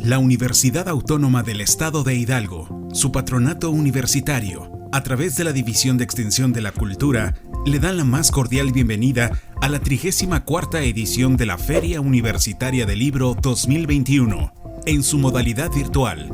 La Universidad Autónoma del Estado de Hidalgo, su patronato universitario, a través de la División de Extensión de la Cultura, le dan la más cordial bienvenida a la 34ª edición de la Feria Universitaria del Libro 2021, en su modalidad virtual.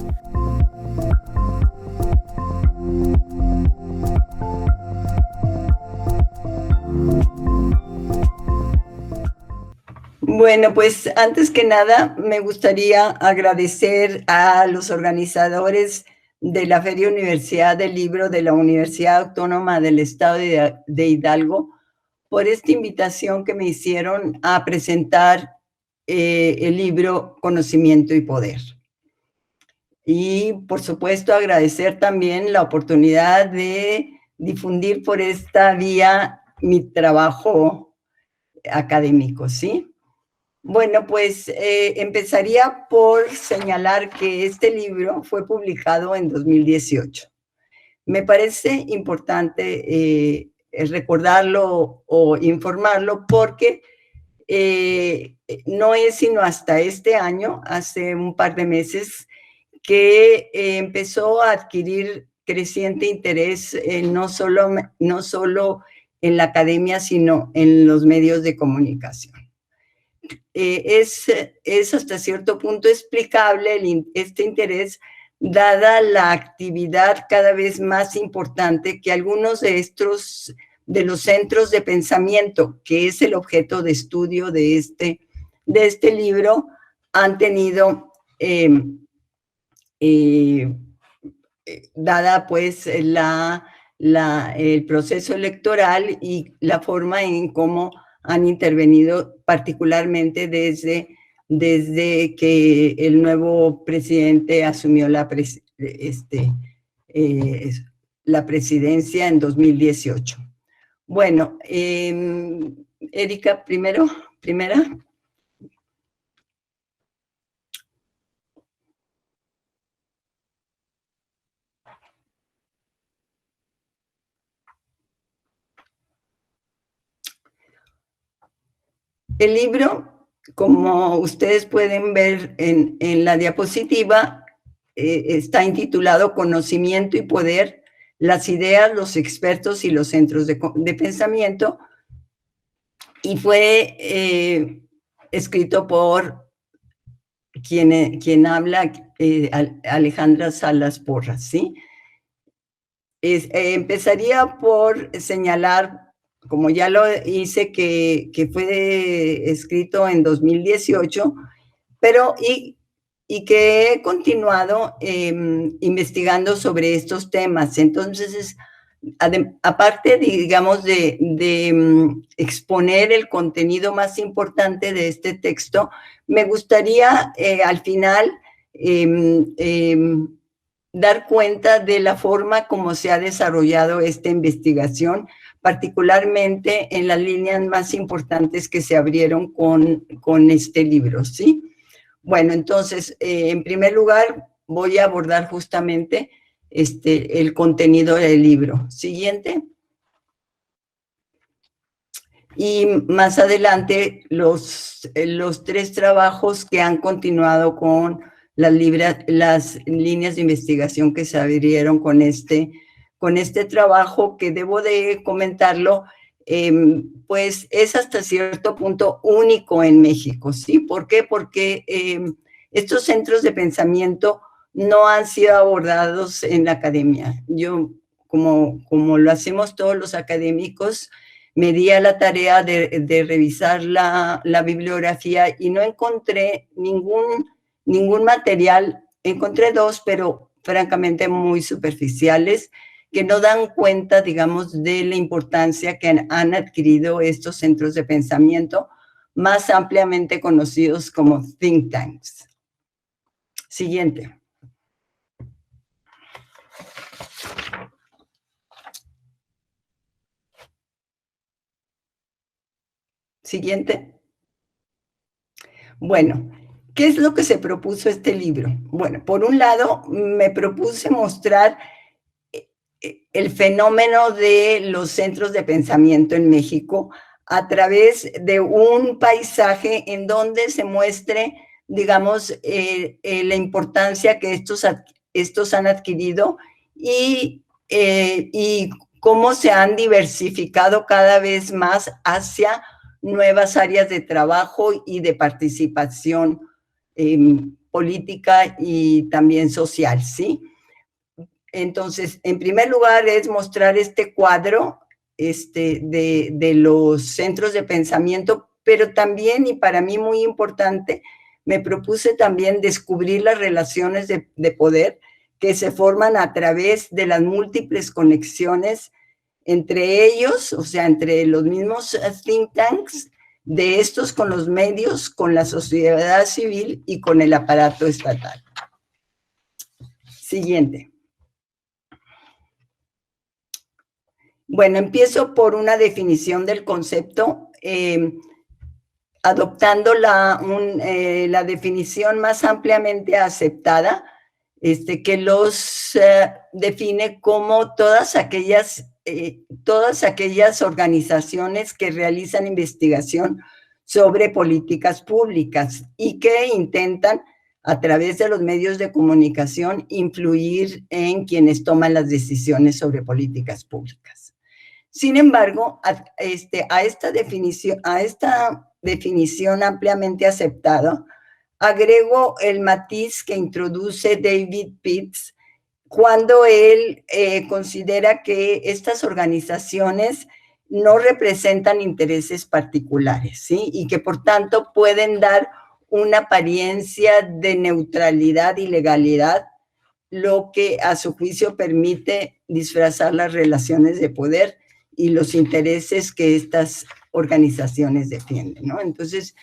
Bueno, pues antes que nada me gustaría agradecer a los organizadores de la Feria Universidad del Libro de la Universidad Autónoma del Estado de Hidalgo por esta invitación que me hicieron a presentar el libro Conocimiento y Poder. Y por supuesto agradecer también la oportunidad de difundir por esta vía mi trabajo académico, ¿sí? Bueno, pues empezaría por señalar que este libro fue publicado en 2018. Me parece importante recordarlo o informarlo porque no es sino hasta este año, hace un par de meses, que empezó a adquirir creciente interés no solo en la academia, sino en los medios de comunicación. Es hasta cierto punto explicable este interés, dada la actividad cada vez más importante que algunos de los centros de pensamiento, que es el objeto de estudio de este libro, han tenido, dada pues el proceso electoral y la forma en cómo han intervenido particularmente desde que el nuevo presidente asumió la presidencia en 2018. Bueno, Erika, primera. El libro, como ustedes pueden ver en la diapositiva, está intitulado Conocimiento y Poder, las ideas, los expertos y los centros de pensamiento, y fue escrito por quien habla, Alejandra Salas Porras, ¿sí? Empezaría por señalar, como ya lo hice, que fue escrito en 2018, pero y que he continuado investigando sobre estos temas. Entonces, aparte, digamos, de exponer el contenido más importante de este texto, me gustaría al final dar cuenta de la forma como se ha desarrollado esta investigación, particularmente en las líneas más importantes que se abrieron con este libro, ¿sí? Bueno, entonces, en primer lugar, voy a abordar justamente el contenido del libro. Siguiente. Y más adelante, los 3 trabajos que han continuado con las líneas de investigación que se abrieron con este trabajo, que debo de comentarlo, pues es hasta cierto punto único en México, ¿sí? ¿Por qué? Porque estos centros de pensamiento no han sido abordados en la academia. Yo, como lo hacemos todos los académicos, me di a la tarea de revisar la bibliografía y no encontré ningún material. Encontré 2, pero francamente muy superficiales, que no dan cuenta, digamos, de la importancia que han adquirido estos centros de pensamiento, más ampliamente conocidos como think tanks. Siguiente. Siguiente. Bueno, ¿qué es lo que se propuso este libro? Bueno, por un lado, me propuse mostrar el fenómeno de los centros de pensamiento en México a través de un paisaje en donde se muestre digamos, la importancia que estos han adquirido y cómo se han diversificado cada vez más hacia nuevas áreas de trabajo y de participación política y también social, ¿sí? Entonces, en primer lugar es mostrar este cuadro de los centros de pensamiento, pero también, y para mí muy importante, me propuse también descubrir las relaciones de poder que se forman a través de las múltiples conexiones entre ellos, o sea, entre los mismos think tanks, de estos con los medios, con la sociedad civil y con el aparato estatal. Siguiente. Bueno, empiezo por una definición del concepto, adoptando la definición más ampliamente aceptada, que los define como todas aquellas organizaciones que realizan investigación sobre políticas públicas y que intentan, a través de los medios de comunicación, influir en quienes toman las decisiones sobre políticas públicas. Sin embargo, a esta definición ampliamente aceptada, agrego el matiz que introduce David Pitts cuando él considera que estas organizaciones no representan intereses particulares, ¿sí? Y que por tanto pueden dar una apariencia de neutralidad y legalidad, lo que a su juicio permite disfrazar las relaciones de poder y los intereses que estas organizaciones defienden, ¿no? Entonces,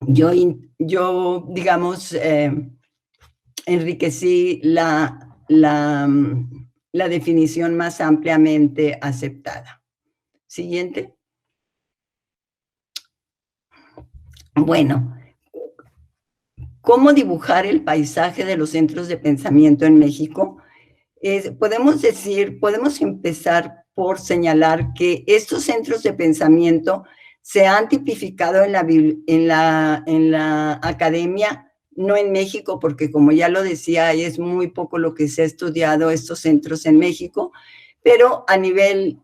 yo digamos, enriquecí la definición más ampliamente aceptada. Siguiente. Bueno, ¿cómo dibujar el paisaje de los centros de pensamiento en México? Podemos empezar por señalar que estos centros de pensamiento se han tipificado en la academia, no en México, porque como ya lo decía, es muy poco lo que se ha estudiado estos centros en México, pero a nivel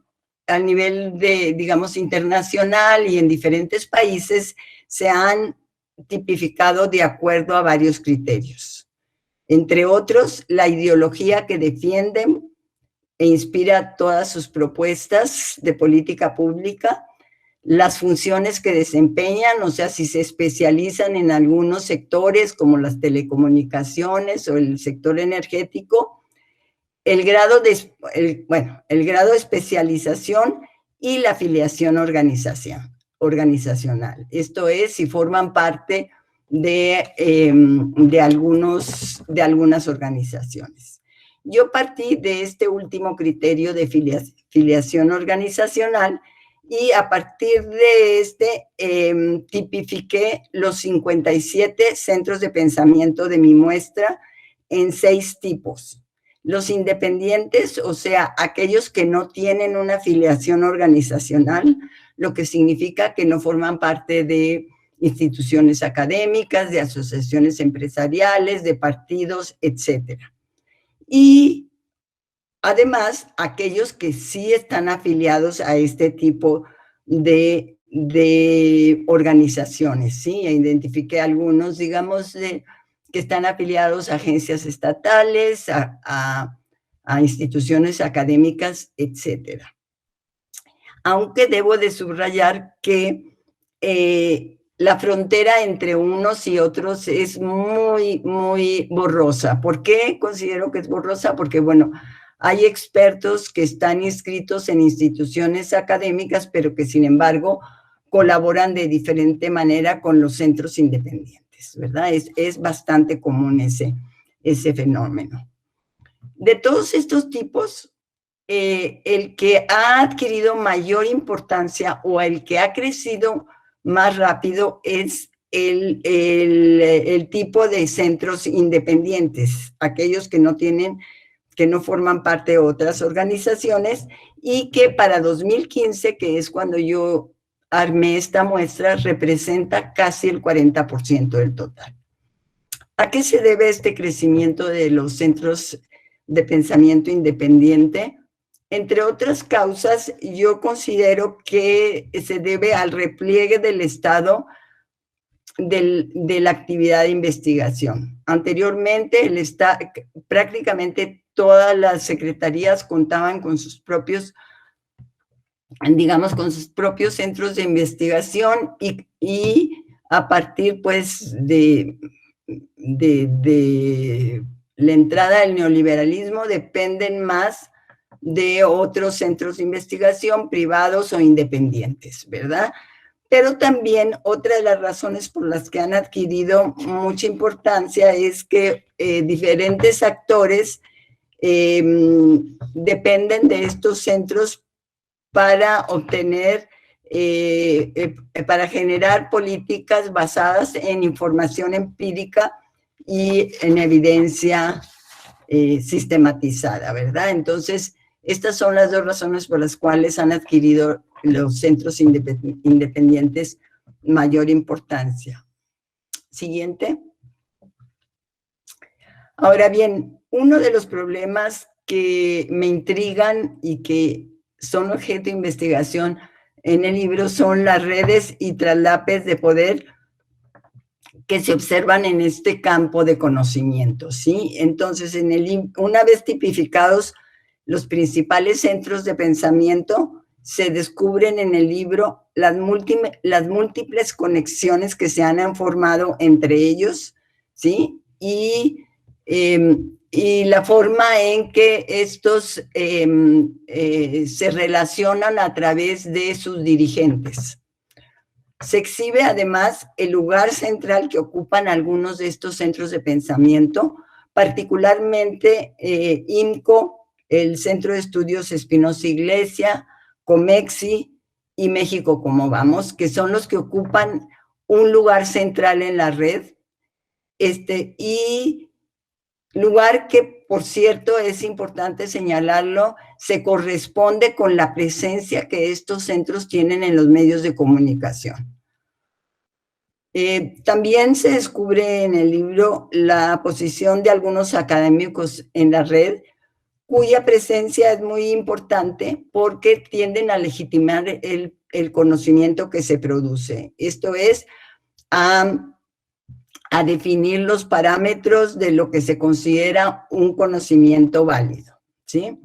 de, digamos, internacional y en diferentes países se han tipificado de acuerdo a varios criterios. Entre otros, la ideología que defienden e inspira todas sus propuestas de política pública, las funciones que desempeñan, o sea, si se especializan en algunos sectores como las telecomunicaciones o el sector energético, el grado de especialización y la afiliación organizacional. Esto es, si forman parte de algunas organizaciones. Yo partí de este último criterio de filiación organizacional y a partir de tipifiqué los 57 centros de pensamiento de mi muestra en 6 tipos. Los independientes, o sea, aquellos que no tienen una afiliación organizacional, lo que significa que no forman parte de instituciones académicas, de asociaciones empresariales, de partidos, etcétera. Y además, aquellos que sí están afiliados a este tipo de organizaciones, ¿sí? Identifiqué algunos, digamos, que están afiliados a agencias estatales, a instituciones académicas, etcétera. Aunque debo de subrayar que la frontera entre unos y otros es muy, muy borrosa. ¿Por qué considero que es borrosa? Porque, bueno, hay expertos que están inscritos en instituciones académicas, pero que, sin embargo, colaboran de diferente manera con los centros independientes, ¿verdad? Es bastante común ese fenómeno. De todos estos tipos, el que ha adquirido mayor importancia o el que ha crecido más rápido es el tipo de centros independientes, aquellos que no forman parte de otras organizaciones y que para 2015, que es cuando yo armé esta muestra, representa casi el 40% del total. ¿A qué se debe este crecimiento de los centros de pensamiento independiente? Entre otras causas, yo considero que se debe al repliegue del Estado de la actividad de investigación. Anteriormente, prácticamente todas las secretarías contaban con sus propios, digamos, con sus propios centros de investigación y a partir, pues, de la entrada del neoliberalismo dependen más de otros centros de investigación privados o independientes, ¿verdad? Pero también otra de las razones por las que han adquirido mucha importancia es que diferentes actores dependen de estos centros para obtener, para generar políticas basadas en información empírica y en evidencia sistematizada, ¿verdad? Entonces, estas son las dos razones por las cuales han adquirido los centros independientes mayor importancia. Siguiente. Ahora bien, uno de los problemas que me intrigan y que son objeto de investigación en el libro son las redes y traslapes de poder que se observan en este campo de conocimiento, ¿sí? Entonces, una vez tipificados los principales centros de pensamiento, se descubren en el libro las múltiples conexiones que se han formado entre ellos, ¿sí? Y la forma en que estos se relacionan a través de sus dirigentes. Se exhibe además el lugar central que ocupan algunos de estos centros de pensamiento, particularmente IMCO, el Centro de Estudios Espinosa Iglesia, Comexi y México Cómo Vamos, que son los que ocupan un lugar central en la red, y lugar que, por cierto, es importante señalarlo, se corresponde con la presencia que estos centros tienen en los medios de comunicación. También se descubre en el libro la posición de algunos académicos en la red, cuya presencia es muy importante porque tienden a legitimar el conocimiento que se produce. Esto es, a definir los parámetros de lo que se considera un conocimiento válido, ¿sí?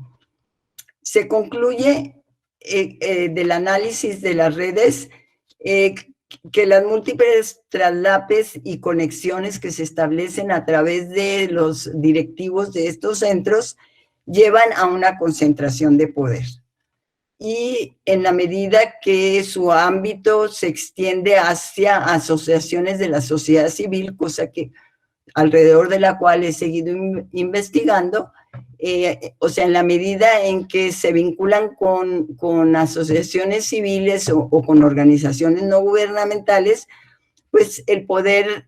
Se concluye del análisis de las redes que las múltiples traslapes y conexiones que se establecen a través de los directivos de estos centros llevan a una concentración de poder. Y en la medida que su ámbito se extiende hacia asociaciones de la sociedad civil, cosa que alrededor de la cual he seguido investigando, o sea, en la medida en que se vinculan con asociaciones civiles o con organizaciones no gubernamentales, pues el poder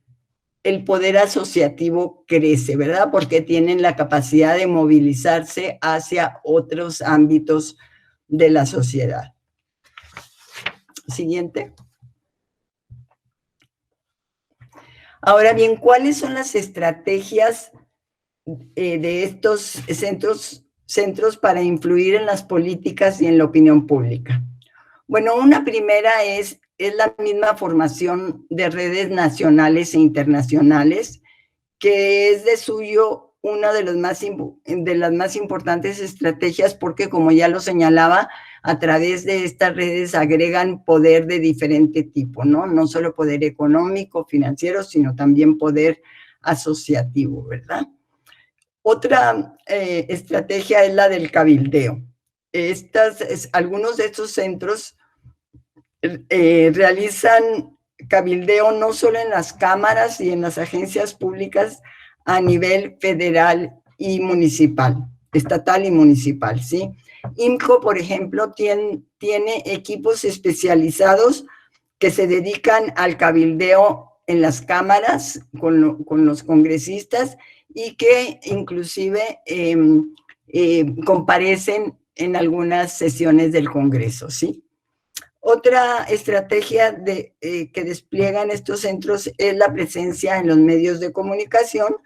asociativo crece, ¿verdad? Porque tienen la capacidad de movilizarse hacia otros ámbitos de la sociedad. Siguiente. Ahora bien, ¿cuáles son las estrategias de estos centros para influir en las políticas y en la opinión pública? Bueno, una primera es la misma formación de redes nacionales e internacionales, que es de suyo una de las más importantes estrategias, porque, como ya lo señalaba, a través de estas redes agregan poder de diferente tipo, ¿no? No solo poder económico, financiero, sino también poder asociativo, ¿verdad? Otra estrategia es la del cabildeo. Algunos de estos centros realizan cabildeo no solo en las cámaras y en las agencias públicas a nivel federal y municipal, estatal y municipal, ¿sí? IMCO, por ejemplo, tiene equipos especializados que se dedican al cabildeo en las cámaras con los congresistas y que inclusive comparecen en algunas sesiones del Congreso, ¿sí? Otra estrategia que despliegan estos centros es la presencia en los medios de comunicación,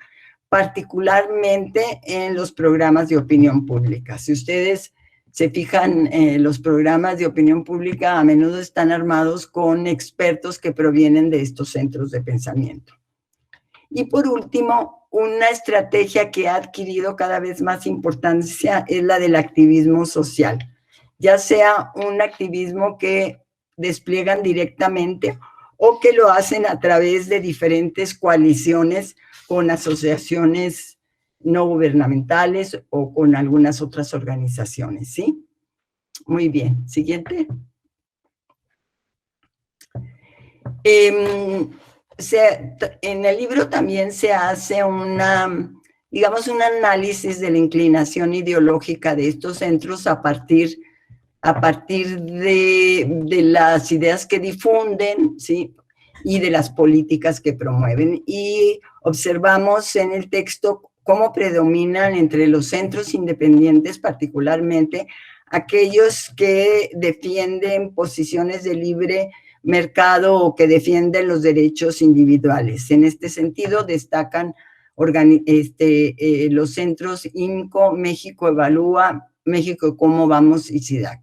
particularmente en los programas de opinión pública. Si ustedes se fijan, los programas de opinión pública a menudo están armados con expertos que provienen de estos centros de pensamiento. Y por último, una estrategia que ha adquirido cada vez más importancia es la del activismo social, ya sea un activismo que despliegan directamente o que lo hacen a través de diferentes coaliciones con asociaciones no gubernamentales o con algunas otras organizaciones, ¿sí? Muy bien, siguiente. En el libro también se hace digamos, un análisis de la inclinación ideológica de estos centros a partir de las ideas que difunden, ¿sí? Y de las políticas que promueven. Y observamos en el texto cómo predominan entre los centros independientes, particularmente aquellos que defienden posiciones de libre mercado o que defienden los derechos individuales. En este sentido, destacan los centros INCO, México Evalúa, México Cómo Vamos y SIDAC.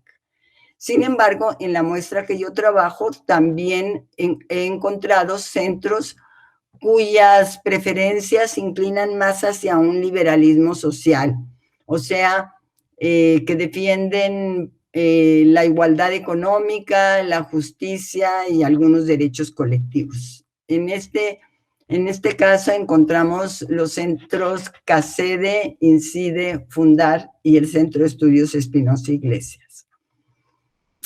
Sin embargo, en la muestra que yo trabajo, también he encontrado centros cuyas preferencias inclinan más hacia un liberalismo social, o sea, que defienden la igualdad económica, la justicia y algunos derechos colectivos. En este caso encontramos los centros CACEDE, INCIDE, Fundar y el Centro de Estudios Espinosa Iglesias.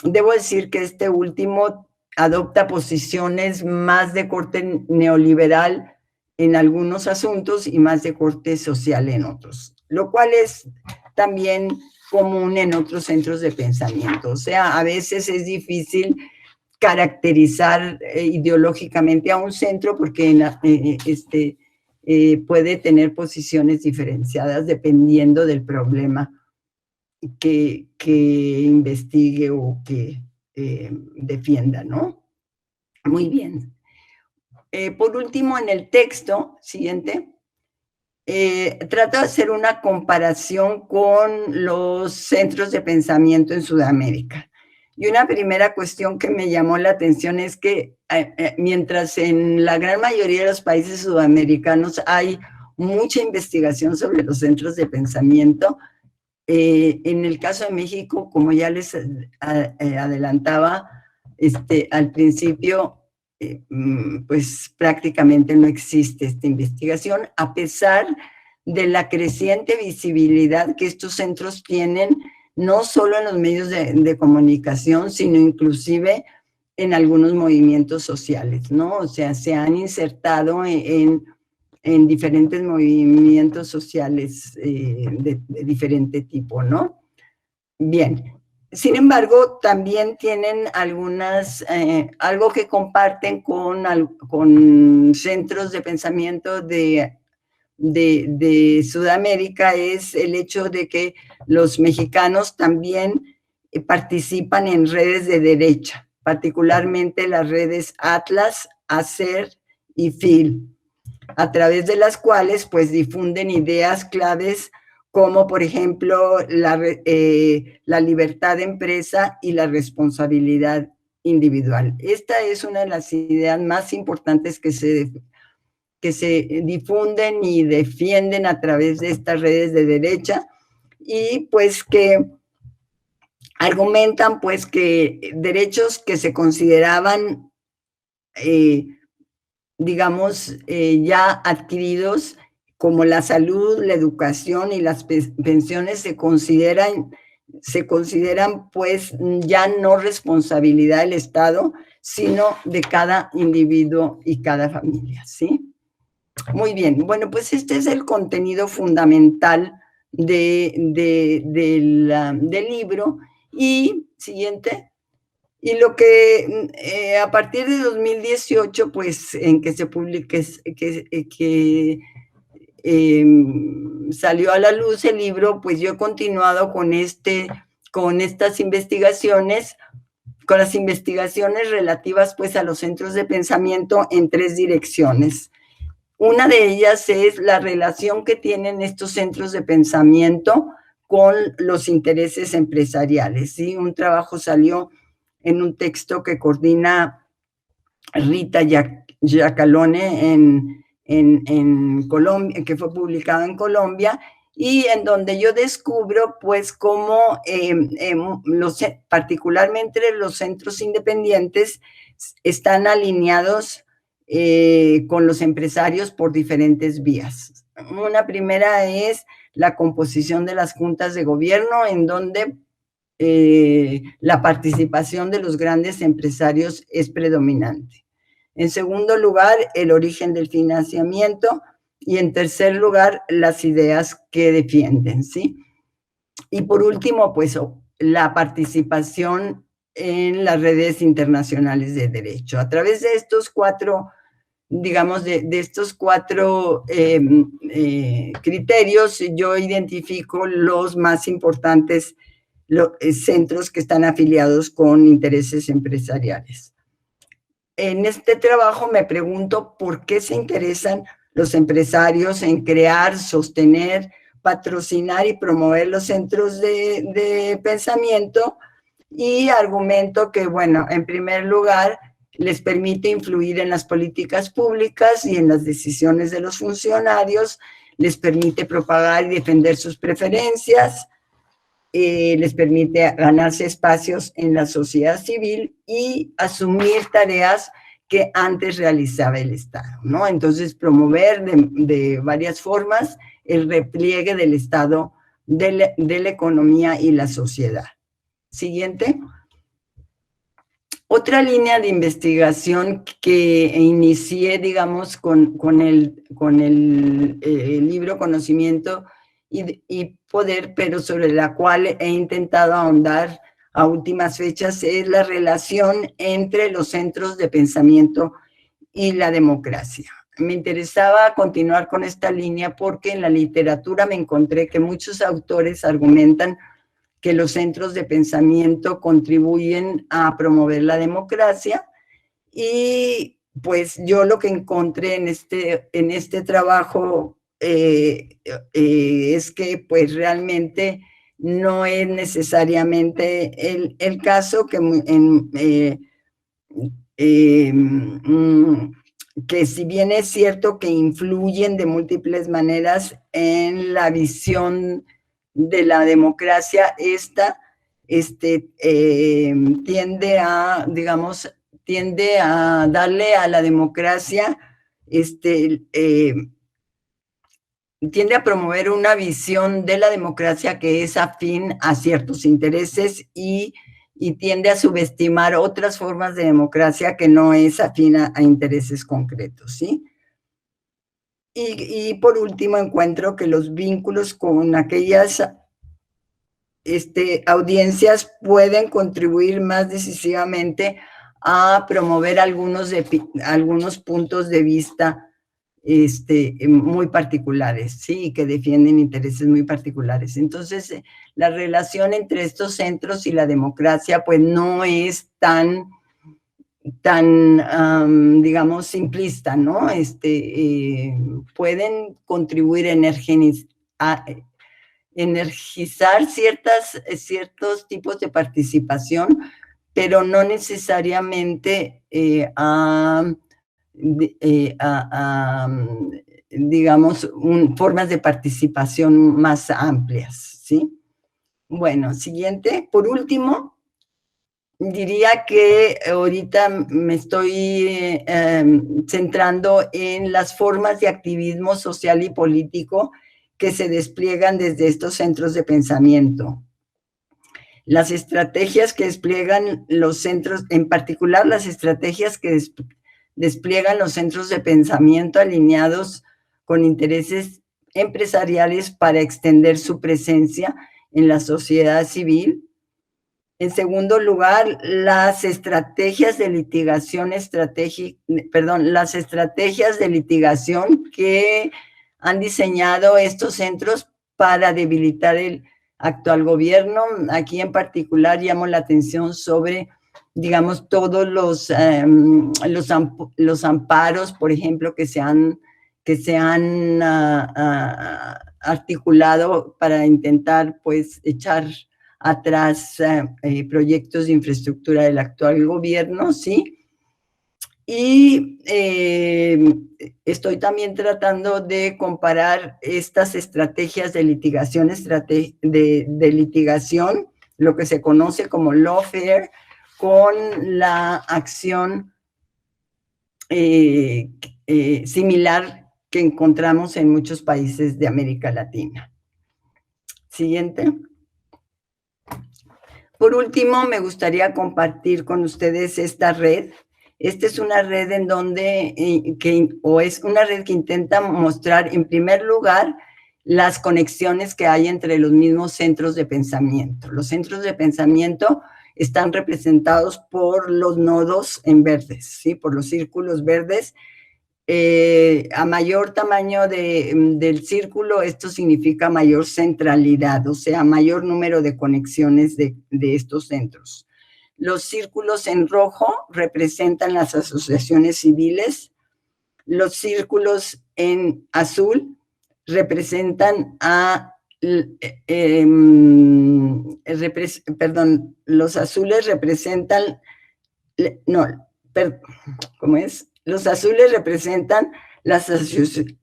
Debo decir que este último adopta posiciones más de corte neoliberal en algunos asuntos y más de corte social en otros, lo cual es también común en otros centros de pensamiento. O sea, a veces es difícil caracterizar ideológicamente a un centro porque puede tener posiciones diferenciadas dependiendo del problema que investigue o que defienda, ¿no? Muy bien. Por último, en el texto siguiente, trato de hacer una comparación con los centros de pensamiento en Sudamérica. Y una primera cuestión que me llamó la atención es que mientras en la gran mayoría de los países sudamericanos hay mucha investigación sobre los centros de pensamiento, en el caso de México, como ya les adelantaba al principio, pues prácticamente no existe esta investigación, a pesar de la creciente visibilidad que estos centros tienen, no solo en los medios de comunicación, sino inclusive en algunos movimientos sociales, ¿no? O sea, se han insertado en diferentes movimientos sociales de diferente tipo, ¿no? Bien. Sin embargo, también tienen algo que comparten con centros de pensamiento de Sudamérica, es el hecho de que los mexicanos también participan en redes de derecha, particularmente las redes Atlas, ACER y FIL, a través de las cuales pues difunden ideas claves como por ejemplo la libertad de empresa y la responsabilidad individual. Esta es una de las ideas más importantes que se difunden y defienden a través de estas redes de derecha y pues que argumentan pues que derechos que se consideraban digamos, ya adquiridos, como la salud, la educación y las pensiones, se consideran pues ya no responsabilidad del Estado, sino de cada individuo y cada familia, ¿sí? Muy bien, bueno, pues este es el contenido fundamental del libro. Y, siguiente. Y lo que a partir de 2018, pues en que se publique, que salió a la luz el libro, pues yo he continuado con estas investigaciones con las investigaciones relativas pues a los centros de pensamiento en 3 direcciones. Una de ellas es la relación que tienen estos centros de pensamiento con los intereses empresariales, ¿sí? Un trabajo salió en un texto que coordina Rita Giacalone en Colombia, que fue publicado en Colombia, y en donde yo descubro pues cómo particularmente los centros independientes están alineados con los empresarios por diferentes vías. Una primera es la composición de las juntas de gobierno, en donde la participación de los grandes empresarios es predominante. En segundo lugar, el origen del financiamiento, y en tercer lugar, las ideas que defienden, ¿sí? Y por último, pues la participación en las redes internacionales de derecho. A través de estos 4, digamos, de estos 4 criterios, yo identifico los más importantes centros que están afiliados con intereses empresariales. En este trabajo me pregunto por qué se interesan los empresarios en crear, sostener, patrocinar y promover los centros de pensamiento, y argumento que, bueno, en primer lugar, les permite influir en las políticas públicas y en las decisiones de los funcionarios, les permite propagar y defender sus preferencias, les permite ganarse espacios en la sociedad civil y asumir tareas que antes realizaba el Estado, ¿no? Entonces, promover de varias formas el repliegue del Estado de la economía y la sociedad. Siguiente. Otra línea de investigación que inicié, digamos, con el libro Conocimiento y Poder, pero sobre la cual he intentado ahondar a últimas fechas, es la relación entre los centros de pensamiento y la democracia. Me interesaba continuar con esta línea porque en la literatura me encontré que muchos autores argumentan que los centros de pensamiento contribuyen a promover la democracia, y pues yo lo que encontré en este trabajo es que pues realmente no es necesariamente el caso, que si bien es cierto que influyen de múltiples maneras en la visión de la democracia, tiende a, digamos, tiende a darle a la democracia, tiende a promover una visión de la democracia que es afín a ciertos intereses y tiende a subestimar otras formas de democracia que no es afín a intereses concretos, ¿sí? Y por último, encuentro que los vínculos con aquellas audiencias pueden contribuir más decisivamente a promover algunos puntos de vista muy particulares, ¿sí? Que defienden intereses muy particulares. Entonces, la relación entre estos centros y la democracia, pues no es tan digamos, simplista, ¿no? Pueden contribuir a energizar ciertos tipos de participación, pero no necesariamente digamos, formas de participación más amplias, ¿sí? Bueno, siguiente. Por último, diría que ahorita me estoy centrando en las formas de activismo social y político que se despliegan desde estos centros de pensamiento. Las estrategias que despliegan los centros, en particular las estrategias que despliegan los centros de pensamiento alineados con intereses empresariales para extender su presencia en la sociedad civil. En segundo lugar, las estrategias de litigación las estrategias de litigación que han diseñado estos centros para debilitar el actual gobierno. Aquí en particular llamo la atención sobre digamos, todos los amparos, por ejemplo, que se han articulado para intentar, pues, echar atrás proyectos de infraestructura del actual gobierno, ¿sí? Y estoy también tratando de comparar estas estrategias de litigación, de litigación, lo que se conoce como lawfare, con la acción similar que encontramos en muchos países de América Latina. Siguiente. Por último, me gustaría compartir con ustedes esta red. Esta es una red en donde, es una red que intenta mostrar, en primer lugar, las conexiones que hay entre los mismos centros de pensamiento. Los centros de pensamiento están representados por los nodos en verdes, ¿sí? Por los círculos verdes. A mayor tamaño del círculo, esto significa mayor centralidad, o sea, mayor número de conexiones de estos centros. Los círculos en rojo representan las asociaciones civiles. Los círculos en azul representan los azules representan, ¿cómo es? Los azules representan las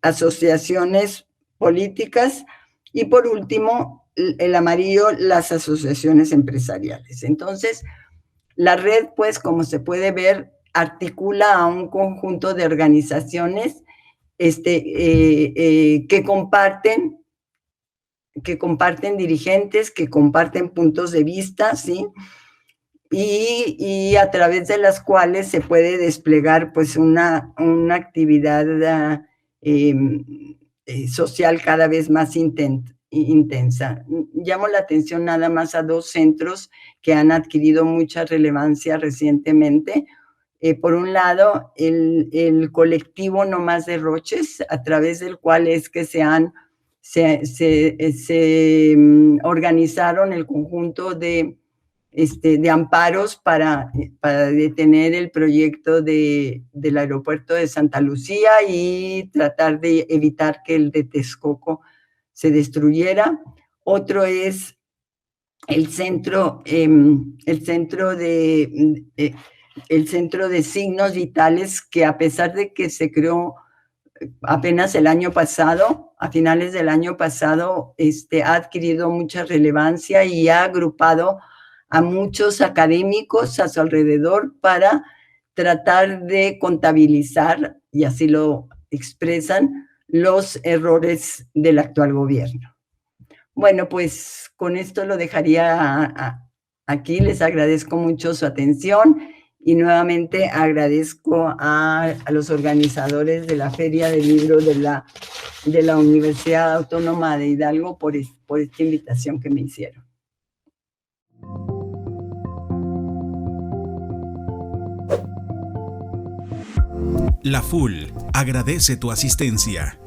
asociaciones políticas y, por último, el amarillo, las asociaciones empresariales. Entonces, la red, pues, como se puede ver, articula a un conjunto de organizaciones que comparten dirigentes, que comparten puntos de vista, ¿sí? Y a través de las cuales se puede desplegar, pues, una actividad social cada vez más intensa. Llamo la atención nada más a dos centros que han adquirido mucha relevancia recientemente. Por un lado, el colectivo No Más Derroches, a través del cual es que se organizaron el conjunto de amparos para detener el proyecto del aeropuerto de Santa Lucía y tratar de evitar que el de Texcoco se destruyera. Otro es el centro de signos vitales, que a pesar de que se creó apenas el año pasado, a finales del año pasado, ha adquirido mucha relevancia y ha agrupado a muchos académicos a su alrededor para tratar de contabilizar, y así lo expresan, los errores del actual gobierno. Bueno, pues con esto lo dejaría aquí. Les agradezco mucho su atención y nuevamente agradezco a los organizadores de la Feria del Libro de la Universidad Autónoma de Hidalgo por esta invitación que me hicieron. La FUL agradece tu asistencia.